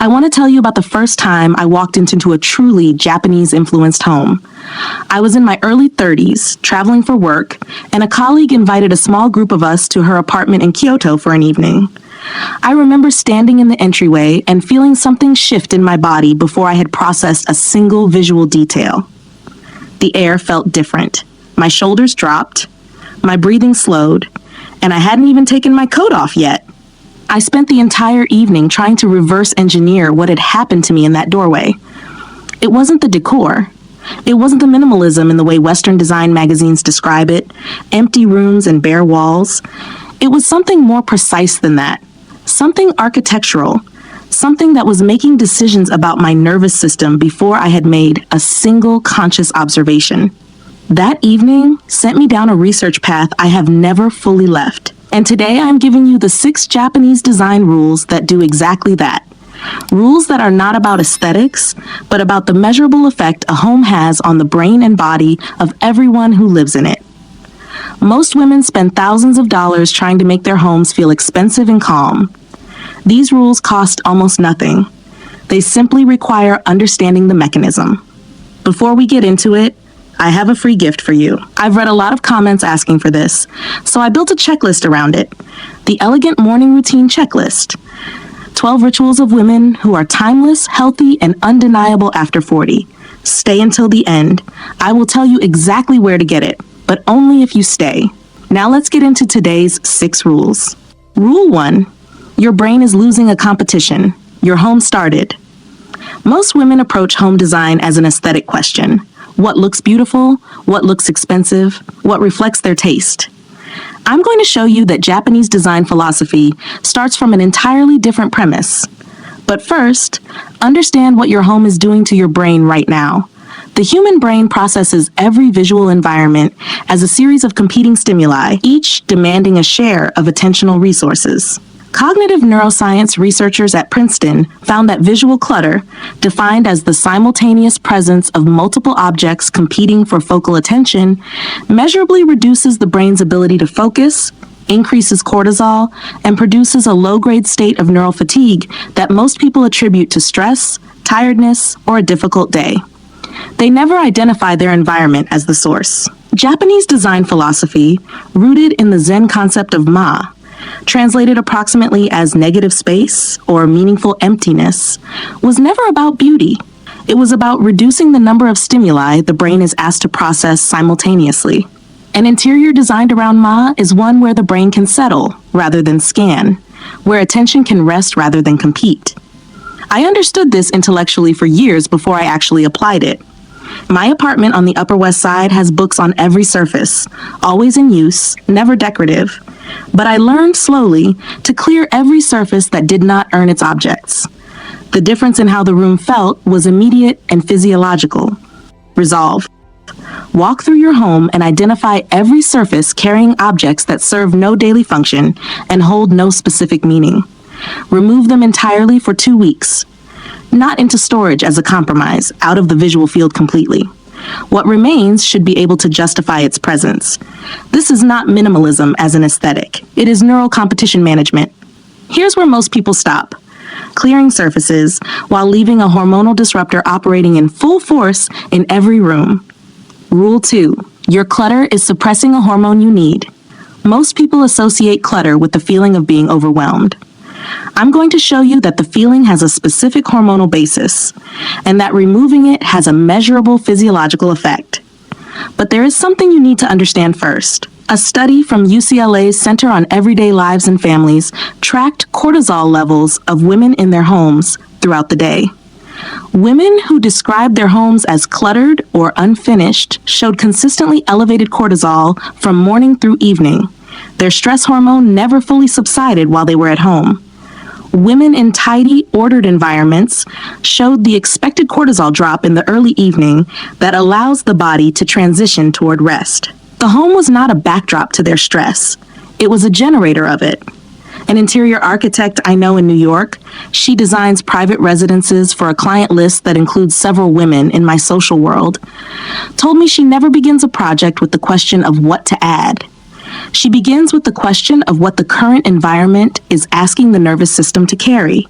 I want to tell you about the first time I walked into a truly Japanese-influenced home. I was in my early 30s, traveling for work, and a colleague invited a small group of us to her apartment in Kyoto for an evening. I remember standing in the entryway and feeling something shift in my body before I had processed a single visual detail. The air felt different. My shoulders dropped, my breathing slowed, and I hadn't even taken my coat off yet. I spent the entire evening trying to reverse engineer what had happened to me in that doorway. It wasn't the decor. It wasn't the minimalism in the way Western design magazines describe it, empty rooms and bare walls. It was something more precise than that, something architectural, something that was making decisions about my nervous system before I had made a single conscious observation. That evening sent me down a research path I have never fully left. And today I'm giving you the 6 Japanese design rules that do exactly that. Rules that are not about aesthetics, but about the measurable effect a home has on the brain and body of everyone who lives in it. Most women spend thousands of dollars trying to make their homes feel expensive and calm. These rules cost almost nothing. They simply require understanding the mechanism. Before we get into it, I have a free gift for you. I've read a lot of comments asking for this, so I built a checklist around it. The Elegant Morning Routine Checklist. 12 rituals of women who are timeless, healthy, and undeniable after 40. Stay until the end. I will tell you exactly where to get it, but only if you stay. Now let's get into today's 6 rules. Rule 1. Your brain is losing a competition. Your home started. Most women approach home design as an aesthetic question. What looks beautiful? What looks expensive? What reflects their taste? I'm going to show you that Japanese design philosophy starts from an entirely different premise. But first, understand what your home is doing to your brain right now. The human brain processes every visual environment as a series of competing stimuli, each demanding a share of attentional resources. Cognitive neuroscience researchers at Princeton found that visual clutter, defined as the simultaneous presence of multiple objects competing for focal attention, measurably reduces the brain's ability to focus, increases cortisol, and produces a low-grade state of neural fatigue that most people attribute to stress, tiredness, or a difficult day. They never identify their environment as the source. Japanese design philosophy, rooted in the Zen concept of ma, translated approximately as negative space or meaningful emptiness, was never about beauty. It was about reducing the number of stimuli the brain is asked to process simultaneously. An interior designed around ma is one where the brain can settle rather than scan, where attention can rest rather than compete. I understood this intellectually for years before I actually applied it. My apartment on the Upper West Side has books on every surface, always in use, never decorative. But I learned slowly to clear every surface that did not earn its objects. The difference in how the room felt was immediate and physiological. Resolve. Walk through your home and identify every surface carrying objects that serve no daily function and hold no specific meaning. Remove them entirely for 2 weeks. Not into storage as a compromise, out of the visual field completely. What remains should be able to justify its presence. This is not minimalism as an aesthetic. It is neural competition management. Here's where most people stop. Clearing surfaces while leaving a hormonal disruptor operating in full force in every room. Rule 2. Your clutter is suppressing a hormone you need. Most people associate clutter with the feeling of being overwhelmed. I'm going to show you that the feeling has a specific hormonal basis, and that removing it has a measurable physiological effect. But there is something you need to understand first. A study from UCLA's Center on Everyday Lives and Families tracked cortisol levels of women in their homes throughout the day. Women who described their homes as cluttered or unfinished showed consistently elevated cortisol from morning through evening. Their stress hormone never fully subsided while they were at home. Women in tidy, ordered environments showed the expected cortisol drop in the early evening that allows the body to transition toward rest. The home was not a backdrop to their stress. It was a generator of it. An interior architect I know in New York, she designs private residences for a client list that includes several women in my social world, told me she never begins a project with the question of what to add. She begins with the question of what the current environment is asking the nervous system to carry.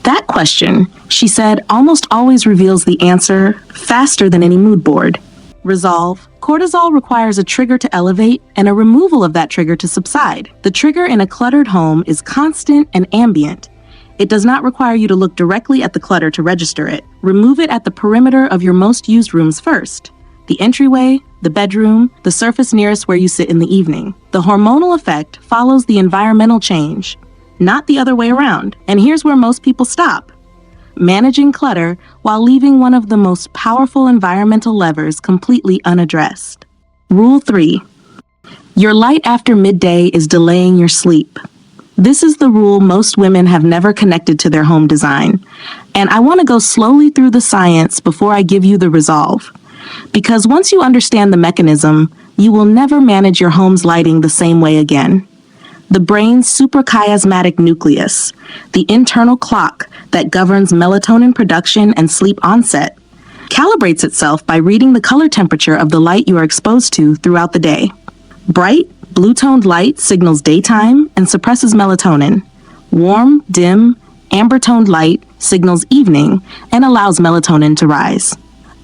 That question, she said, almost always reveals the answer faster than any mood board. Resolve. Cortisol requires a trigger to elevate and a removal of that trigger to subside. The trigger in a cluttered home is constant and ambient. It does not require you to look directly at the clutter to register it. Remove it at the perimeter of your most used rooms first. The entryway, the bedroom, the surface nearest where you sit in the evening. The hormonal effect follows the environmental change, not the other way around. And here's where most people stop. Managing clutter while leaving one of the most powerful environmental levers completely unaddressed. Rule 3. Your light after midday is delaying your sleep. This is the rule most women have never connected to their home design. And I want to go slowly through the science before I give you the resolve. Because once you understand the mechanism, you will never manage your home's lighting the same way again. The brain's suprachiasmatic nucleus, the internal clock that governs melatonin production and sleep onset, calibrates itself by reading the color temperature of the light you are exposed to throughout the day. Bright, blue-toned light signals daytime and suppresses melatonin. Warm, dim, amber-toned light signals evening and allows melatonin to rise.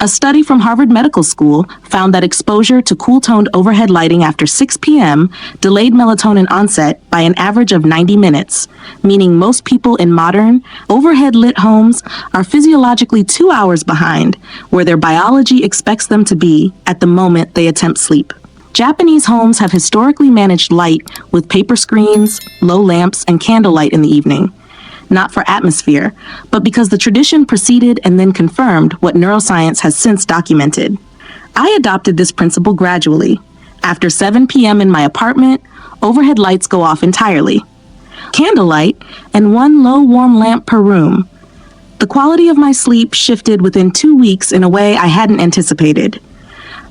A study from Harvard Medical School found that exposure to cool-toned overhead lighting after 6 p.m. delayed melatonin onset by an average of 90 minutes, meaning most people in modern, overhead-lit homes are physiologically 2 hours behind where their biology expects them to be at the moment they attempt sleep. Japanese homes have historically managed light with paper screens, low lamps, and candlelight in the evening. Not for atmosphere, but because the tradition preceded and then confirmed what neuroscience has since documented. I adopted this principle gradually. After 7 p.m. in my apartment, overhead lights go off entirely. Candlelight and one low warm lamp per room. The quality of my sleep shifted within 2 weeks in a way I hadn't anticipated.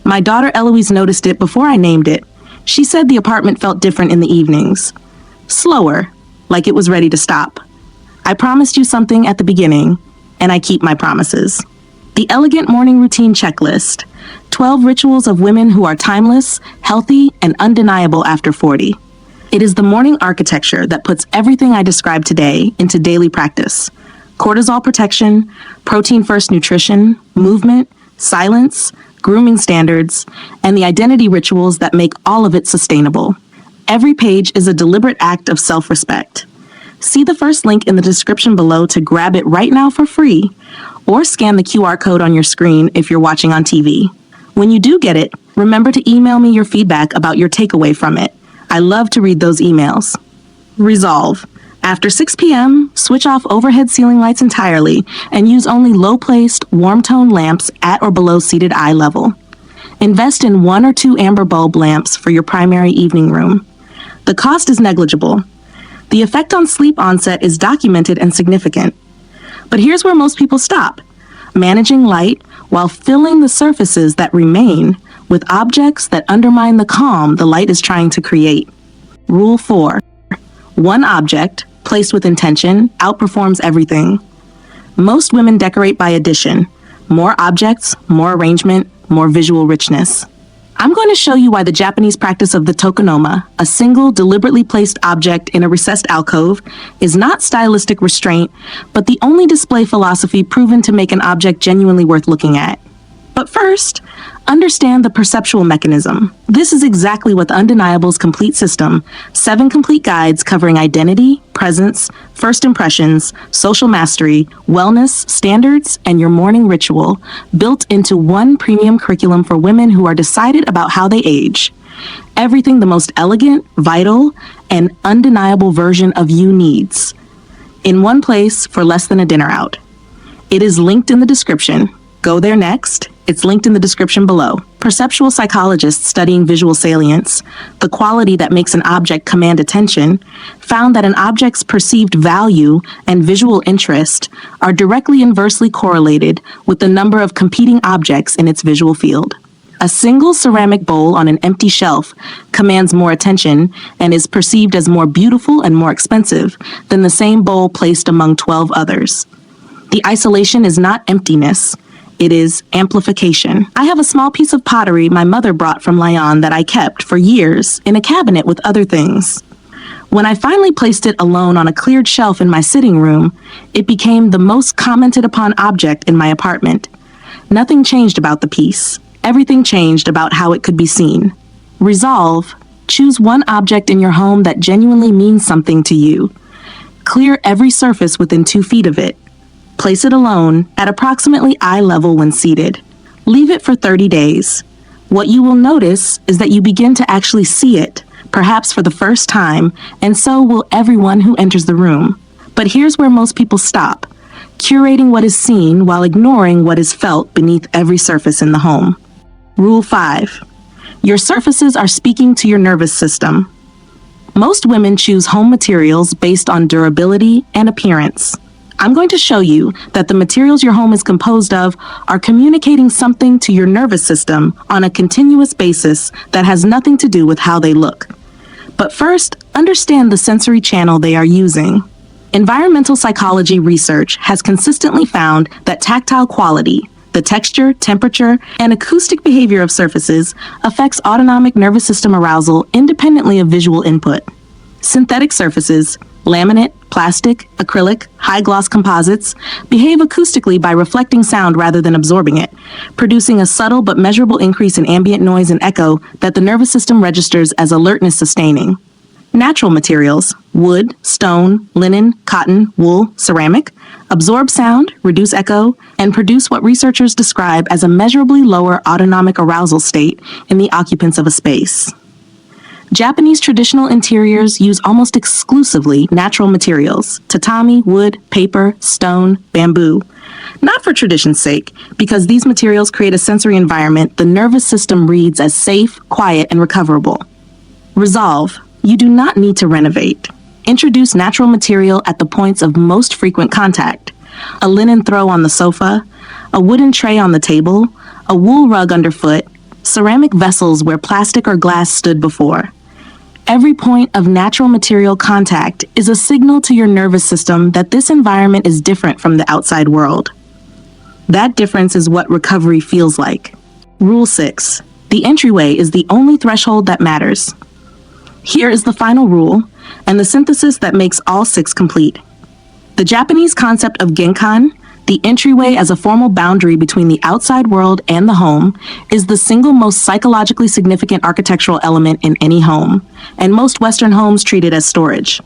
My daughter Eloise noticed it before I named it. She said the apartment felt different in the evenings. Slower, like it was ready to stop. I promised you something at the beginning, and I keep my promises. The Elegant Morning Routine Checklist. 12 rituals of women who are timeless, healthy, and undeniable after 40. It is the morning architecture that puts everything I described today into daily practice. Cortisol protection, protein-first nutrition, movement, silence, grooming standards, and the identity rituals that make all of it sustainable. Every page is a deliberate act of self-respect. See the first link in the description below to grab it right now for free, or scan the QR code on your screen if you're watching on TV. When you do get it, remember to email me your feedback about your takeaway from it. I love to read those emails. Resolve. After 6 p.m., switch off overhead ceiling lights entirely and use only low-placed, warm-tone lamps at or below seated eye level. Invest in 1 or 2 amber bulb lamps for your primary evening room. The cost is negligible. The effect on sleep onset is documented and significant. But here's where most people stop, managing light while filling the surfaces that remain with objects that undermine the calm the light is trying to create. Rule 4. One object, placed with intention, outperforms everything. Most women decorate by addition. More objects, more arrangement, more visual richness. I'm going to show you why the Japanese practice of the Tokonoma, a single, deliberately placed object in a recessed alcove, is not stylistic restraint, but the only display philosophy proven to make an object genuinely worth looking at. But first, understand the perceptual mechanism. This is exactly what the Undeniable's complete system, 7 complete guides covering identity, presence, first impressions, social mastery, wellness, standards, and your morning ritual, built into one premium curriculum for women who are decided about how they age. Everything the most elegant, vital, and undeniable version of you needs. In one place for less than a dinner out. It is linked in the description. Go there next. It's linked in the description below. Perceptual psychologists studying visual salience, the quality that makes an object command attention, found that an object's perceived value and visual interest are directly inversely correlated with the number of competing objects in its visual field. A single ceramic bowl on an empty shelf commands more attention and is perceived as more beautiful and more expensive than the same bowl placed among 12 others. The isolation is not emptiness. It is amplification. I have a small piece of pottery my mother brought from Lyon that I kept for years in a cabinet with other things. When I finally placed it alone on a cleared shelf in my sitting room, it became the most commented upon object in my apartment. Nothing changed about the piece. Everything changed about how it could be seen. Resolve. Choose one object in your home that genuinely means something to you. Clear every surface within 2 feet of it. Place it alone at approximately eye level when seated. Leave it for 30 days. What you will notice is that you begin to actually see it, perhaps for the first time, and so will everyone who enters the room. But here's where most people stop, curating what is seen while ignoring what is felt beneath every surface in the home. Rule 5. Your surfaces are speaking to your nervous system. Most women choose home materials based on durability and appearance. I'm going to show you that the materials your home is composed of are communicating something to your nervous system on a continuous basis that has nothing to do with how they look. But first, understand the sensory channel they are using. Environmental psychology research has consistently found that tactile quality, the texture, temperature, and acoustic behavior of surfaces, affects autonomic nervous system arousal independently of visual input. Synthetic surfaces, laminate, plastic, acrylic, high-gloss composites, behave acoustically by reflecting sound rather than absorbing it, producing a subtle but measurable increase in ambient noise and echo that the nervous system registers as alertness sustaining. Natural materials, wood, stone, linen, cotton, wool, ceramic, absorb sound, reduce echo, and produce what researchers describe as a measurably lower autonomic arousal state in the occupants of a space. Japanese traditional interiors use almost exclusively natural materials: tatami, wood, paper, stone, bamboo. Not for tradition's sake, because these materials create a sensory environment the nervous system reads as safe, quiet, and recoverable. Resolve. You do not need to renovate. Introduce natural material at the points of most frequent contact. A linen throw on the sofa, a wooden tray on the table, a wool rug underfoot, ceramic vessels where plastic or glass stood before. Every point of natural material contact is a signal to your nervous system that this environment is different from the outside world. That difference is what recovery feels like. Rule 6. The entryway is the only threshold that matters. Here is the final rule, and the synthesis that makes all 6 complete. The Japanese concept of genkan, the entryway as a formal boundary between the outside world and the home, is the single most psychologically significant architectural element in any home, and most Western homes treat it as storage.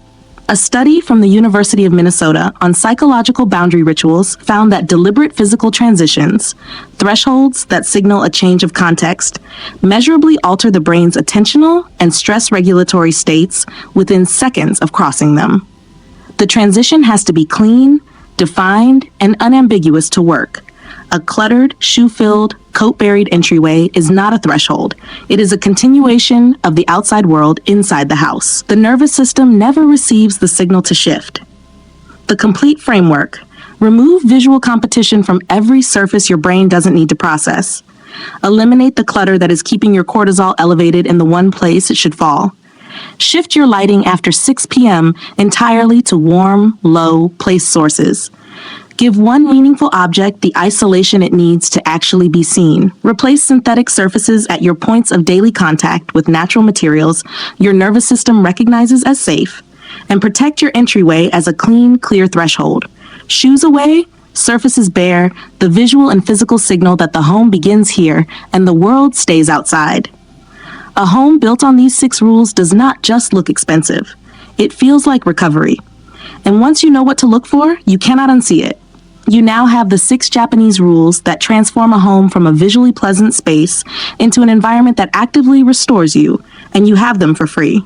A study from the University of Minnesota on psychological boundary rituals found that deliberate physical transitions, thresholds that signal a change of context, measurably alter the brain's attentional and stress regulatory states within seconds of crossing them. The transition has to be clean, defined, and unambiguous to work. A cluttered, shoe-filled, coat-buried entryway is not a threshold. It is a continuation of the outside world inside the house. The nervous system never receives the signal to shift. The complete framework. Remove visual competition from every surface your brain doesn't need to process. Eliminate the clutter that is keeping your cortisol elevated in the one place it should fall. Shift your lighting after 6 p.m. entirely to warm, low place sources. Give one meaningful object the isolation it needs to actually be seen. Replace synthetic surfaces at your points of daily contact with natural materials your nervous system recognizes as safe, and protect your entryway as a clean, clear threshold. Shoes away, surfaces bare, the visual and physical signal that the home begins here and the world stays outside. A home built on these 6 rules does not just look expensive. It feels like recovery. And once you know what to look for, you cannot unsee it. You now have the 6 Japanese rules that transform a home from a visually pleasant space into an environment that actively restores you, and you have them for free.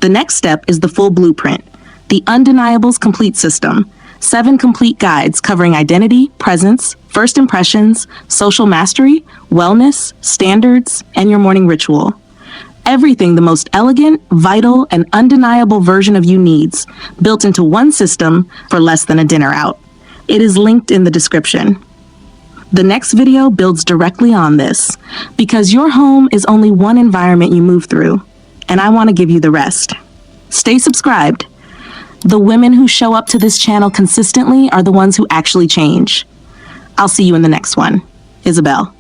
The next step is the full blueprint, the Undeniables Complete System, 7 complete guides covering identity, presence, first impressions, social mastery, wellness, standards, and your morning ritual. Everything the most elegant, vital, and undeniable version of you needs, built into one system for less than a dinner out. It is linked in the description. The next video builds directly on this, because your home is only one environment you move through, and I want to give you the rest. Stay subscribed. The women who show up to this channel consistently are the ones who actually change. I'll see you in the next one. Isabel.